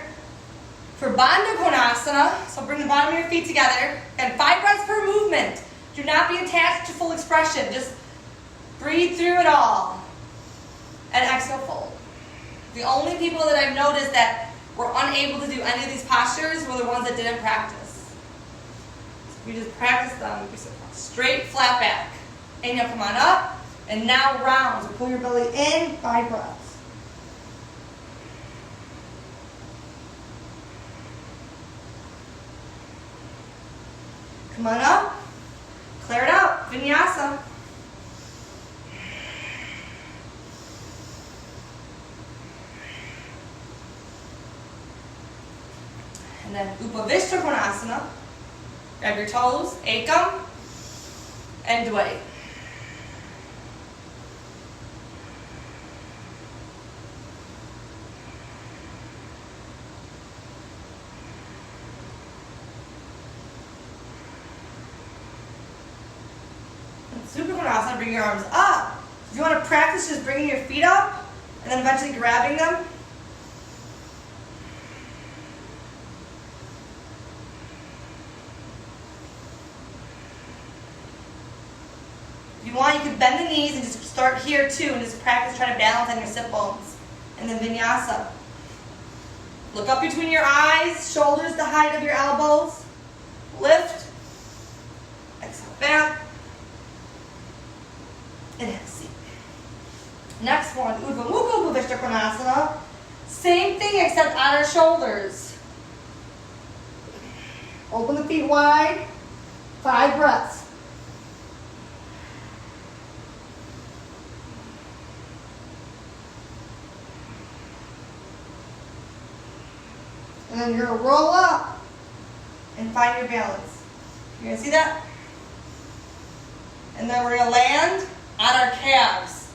For Bandha Konasana, so bring the bottom of your feet together. And 5 breaths per movement. Do not be attached to full expression. Just breathe through it all. And exhale, fold. The only people that I've noticed that were unable to do any of these postures were the ones that didn't practice. So you just practice them. Straight, flat back. Inhale, come on up. And now round. So pull your belly in, 5 breaths. Come on up. Clear it out. Vinyasa. And then Upavishta Konasana. Grab your toes, Ekam, and Dvai. Supta Konasana, bring your arms up. If you want to practice just bringing your feet up and then eventually grabbing them. If you want, you can bend the knees and just start here too and just practice trying to balance on your sit bones. And then Vinyasa. Look up between your eyes, shoulders the height of your elbows. Lift. Exhale back. And have a seat. Next one, Urdhva Mukha Upavishta Konasana. Same thing except on our shoulders. Open the feet wide. 5 breaths. And then you're going to roll up and find your balance. You going to see that? And then we're going to land on our calves.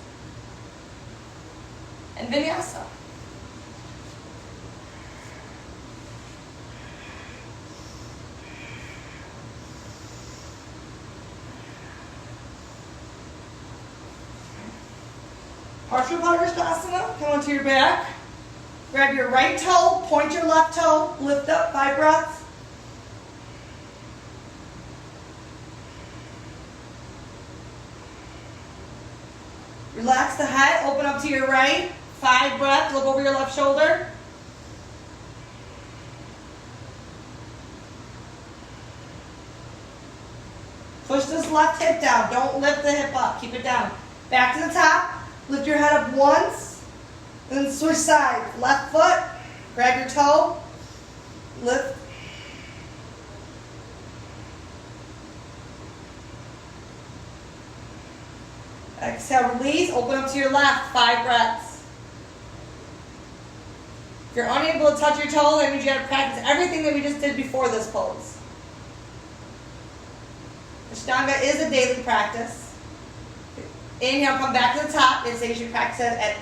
And Vinyasa. Parsvapadasana, come onto your back. Grab your right toe, point your left toe, lift up, 5 breaths. Relax the head, open up to your right, 5 breaths, look over your left shoulder. Push this left hip down, don't lift the hip up, keep it down. Back to the top, lift your head up once. And then switch sides. Left foot, grab your toe, lift. Exhale, release, open up to your left, 5 breaths. If you're unable to touch your toe, that means you have to practice everything that we just did before this pose. Ashtanga is a daily practice. Inhale, come back to the top. It says you should practice it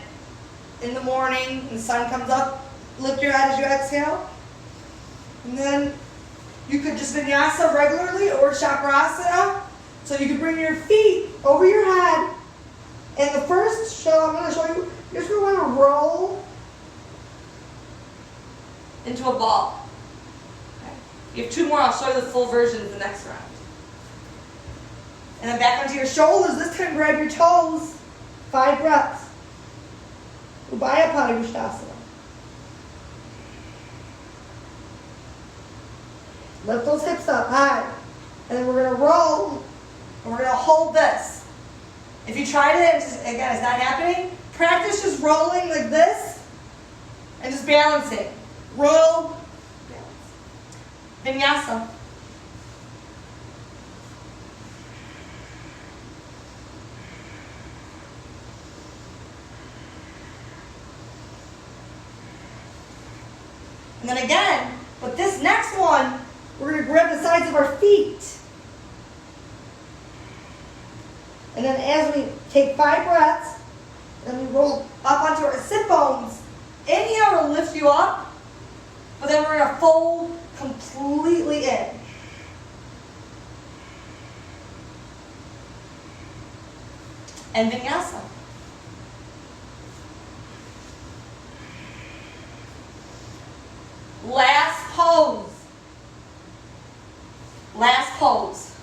in the morning, when the sun comes up, lift your head as you exhale. And then you could just vinyasa regularly or chakrasana. So you can bring your feet over your head. And the first show I'm going to show you, you're just going to want to roll into a ball. Okay. You have 2 more, I'll show you the full version in the next round. And then back onto your shoulders, this time grab your toes, 5 breaths. Ubaya Parivishtasana. Lift those hips up high. And then we're going to roll. And we're going to hold this. If you tried it, again, it's not happening. Practice just rolling like this. And just balancing. Roll. Balance. Vinyasa. And then again, but this next one, we're going to grab the sides of our feet. And then as we take 5 breaths, then we roll up onto our sit bones. Inhale will lift you up, but then we're going to fold completely in. And Vinyasa. Last pose.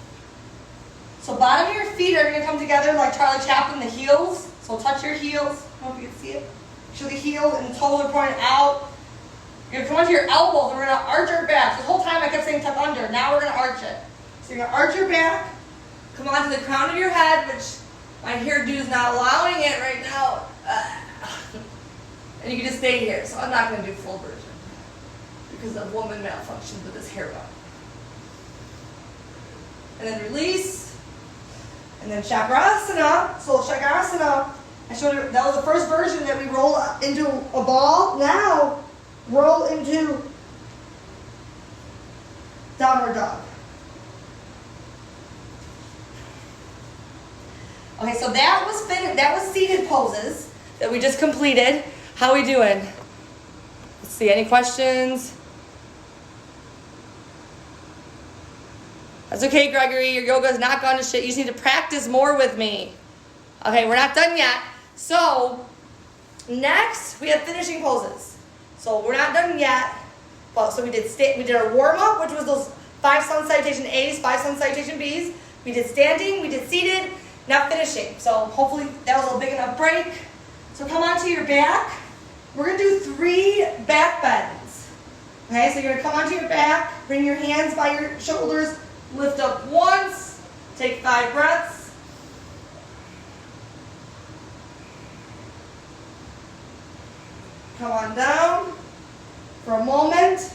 So bottom of your feet are going to come together like Charlie Chaplin, the heels. So touch your heels. I don't know if you can see it. Make sure the heels and the toes are pointed out. You're going to come onto your elbows and we're going to arch our back. The whole time I kept saying tuck under. Now we're going to arch it. So you're going to arch your back. Come onto the crown of your head, which my hairdo is not allowing it right now. And you can just stay here. So I'm not going to do full version because a woman malfunctioned with this hair bun. And then release. And then Chakrasana. So Chakrasana, I showed you, that was the first version that we roll into a ball. Now, roll into downward dog. Okay, so that was seated poses that we just completed. How are we doing? Let's see, any questions? That's okay, Gregory. Your yoga is not gone to shit. You just need to practice more with me. Okay, we're not done yet. So, next we have finishing poses. So we're not done yet. Well, so we did our warm-up, which was those 5 sun salutation A's, 5 sun salutation B's. We did standing, we did seated, now finishing. So hopefully that was a big enough break. So come onto your back. We're going to do 3 back bends. Okay, so you're going to come onto your back, bring your hands by your shoulders, lift up once, take 5 breaths. Come on down for a moment.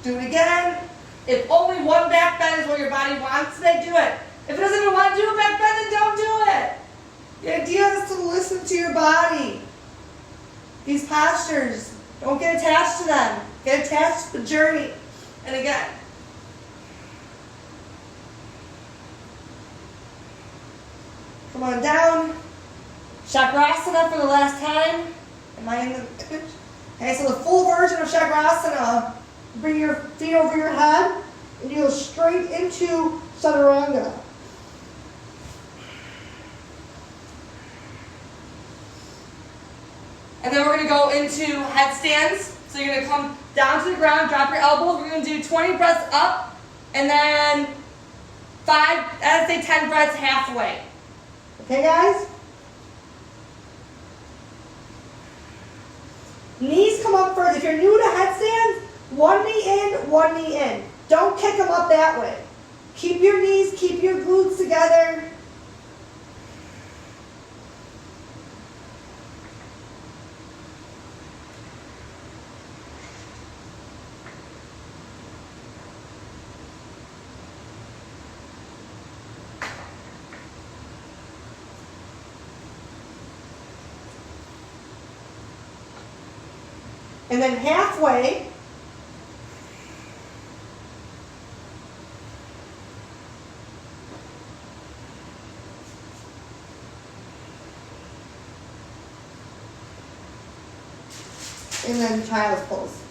Do it again. If only one back bend is what your body wants today, do it. If it doesn't even want to do a back bend, then don't do it. The idea is to listen to your body. These postures, don't get attached to them. Get attached to the journey. And again. Come on down. Chakrasana for the last time. Am I in the image? Okay, so the full version of Chakrasana. Bring your feet over your head and you go straight into Chaturanga. And then we're going to go into headstands. So you're going to come down to the ground, drop your elbows. We're going to do 20 breaths up and then 10 breaths halfway. Okay, guys? Knees come up first. If you're new to headstands, one knee in, one knee in. Don't kick them up that way. Keep your knees, keep your glutes together. And then halfway, and then child's pose.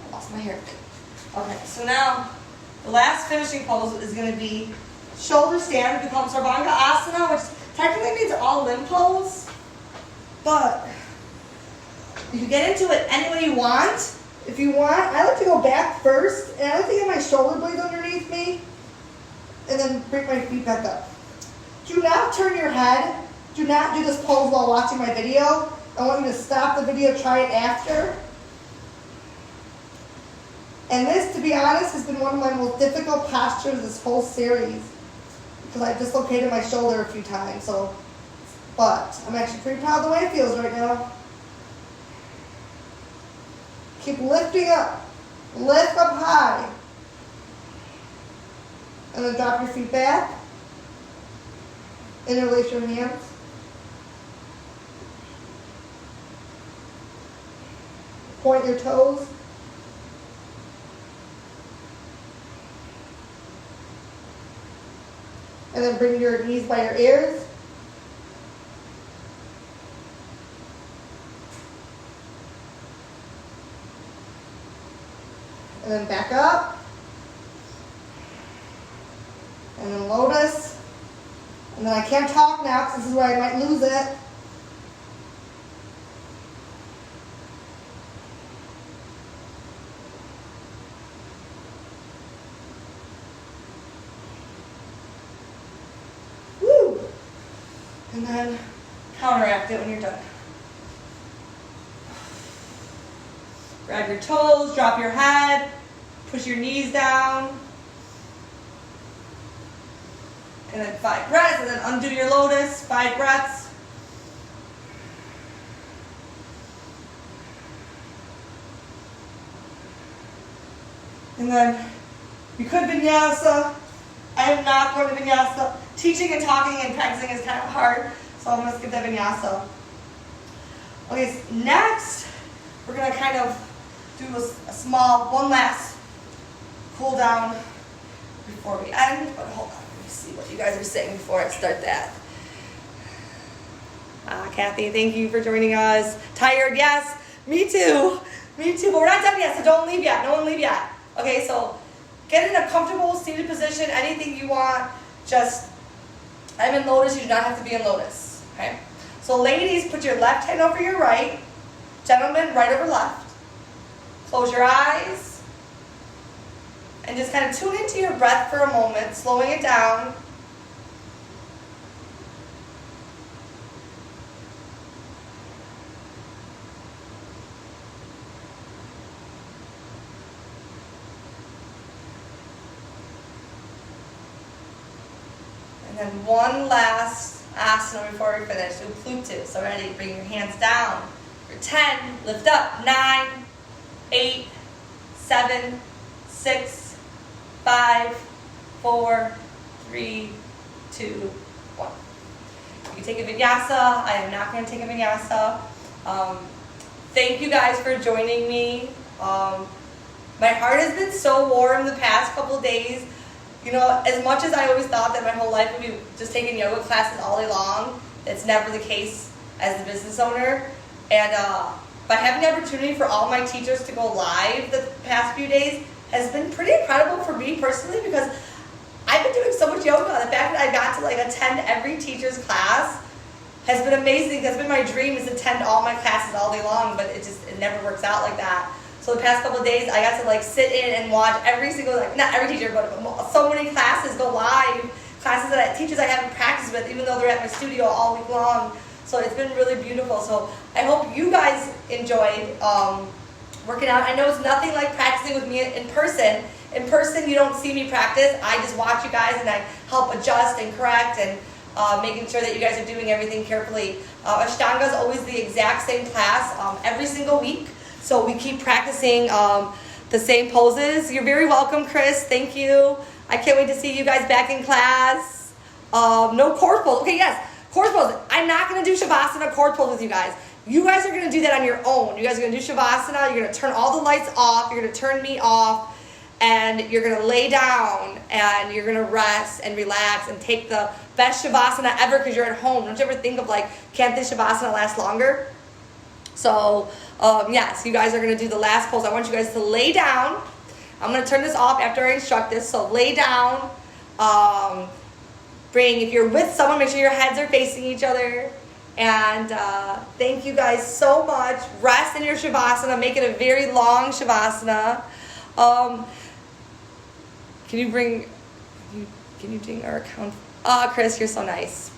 I lost my hair. Okay, so now the last finishing pose is going to be shoulder stand. We call it Sarvanga Asana, which technically means all limb pose, but you can get into it any way you want. If you want, I like to go back first, and I like to get my shoulder blades underneath me, and then bring my feet back up. Do not turn your head. Do not do this pose while watching my video. I want you to stop the video, try it after. And this, to be honest, has been one of my most difficult postures this whole series, because I've dislocated my shoulder a few times, but I'm actually pretty proud of the way it feels right now. Keep lifting up. Lift up high. And then drop your feet back. Interlace your hands. Point your toes. And then bring your knees by your ears. And then back up. And then lotus. And then I can't talk now because this is where I might lose it. And then counteract it when you're done. Grab your toes, drop your head, push your knees down. And then 5 breaths, and then undo your lotus, 5 breaths. And then you could vinyasa. I am not going to vinyasa. Teaching and talking and practicing is kind of hard, so I'm going to skip that vinyasa. Okay, so next we're going to kind of do a small, one last cool down before we end. But hold on, let me see what you guys are saying before I start that. Kathy, thank you for joining us. Tired, yes. Me too. Me too, but we're not done yet, so don't leave yet. No one leave yet. Okay, so get in a comfortable seated position, anything you want. Just, I'm in lotus, you do not have to be in lotus. Okay? So ladies, put your left hand over your right. Gentlemen, right over left. Close your eyes. And just kind of tune into your breath for a moment, slowing it down. And then one last asana before we finish. Uplutu. So ready, bring your hands down. For 10, lift up. 9, 8, 7, 6, 5, 4, 3, 2, 1. You can take a vinyasa. I am not going to take a vinyasa. Thank you guys for joining me. My heart has been so warm the past couple of days. You know, as much as I always thought that my whole life would be just taking yoga classes all day long, it's never the case as a business owner. And by having the opportunity for all my teachers to go live the past few days has been pretty incredible for me personally, because I've been doing so much yoga. The fact that I got to like attend every teacher's class has been amazing. That's been my dream, is to attend all my classes all day long, but it never works out like that. So the past couple of days, I got to like sit in and watch every single, like not every teacher, but so many classes go live. Classes that teachers I haven't practiced with, even though they're at my studio all week long. So it's been really beautiful. So I hope you guys enjoyed working out. I know it's nothing like practicing with me in person. In person, you don't see me practice. I just watch you guys and I help adjust and correct and making sure that you guys are doing everything carefully. Ashtanga is always the exact same class every single week. So we keep practicing the same poses. You're very welcome, Chris. Thank you. I can't wait to see you guys back in class. No core pose. Okay, yes, core pose. I'm not going to do Shavasana core pose with you guys. You guys are going to do that on your own. You guys are going to do Shavasana. You're going to turn all the lights off. You're going to turn me off. And you're going to lay down. And you're going to rest and relax and take the best Shavasana ever, because you're at home. Don't you ever think of like, can't this Shavasana last longer? So, yes, you guys are going to do the last pose. I want you guys to lay down. I'm going to turn this off after I instruct this. So lay down. If you're with someone, make sure your heads are facing each other. And thank you guys so much. Rest in your Shavasana. Make it a very long Shavasana. Can you bring our account? Chris, you're so nice.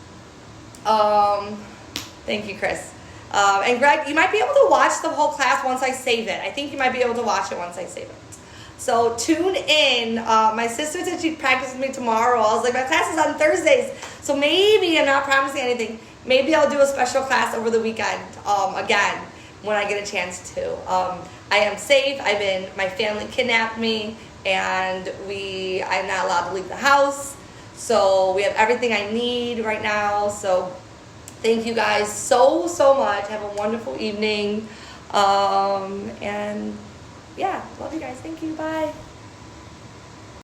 Thank you, Chris. And Greg, you might be able to watch the whole class once I save it. I think you might be able to watch it once I save it. So tune in. My sister said she'd practice with me tomorrow. I was like, my class is on Thursdays. So maybe, I'm not promising anything, maybe I'll do a special class over the weekend again when I get a chance to. I am safe. My family kidnapped me, and I'm not allowed to leave the house. So we have everything I need right now. So thank you guys so much. Have a wonderful evening. And yeah, love you guys. Thank you. Bye.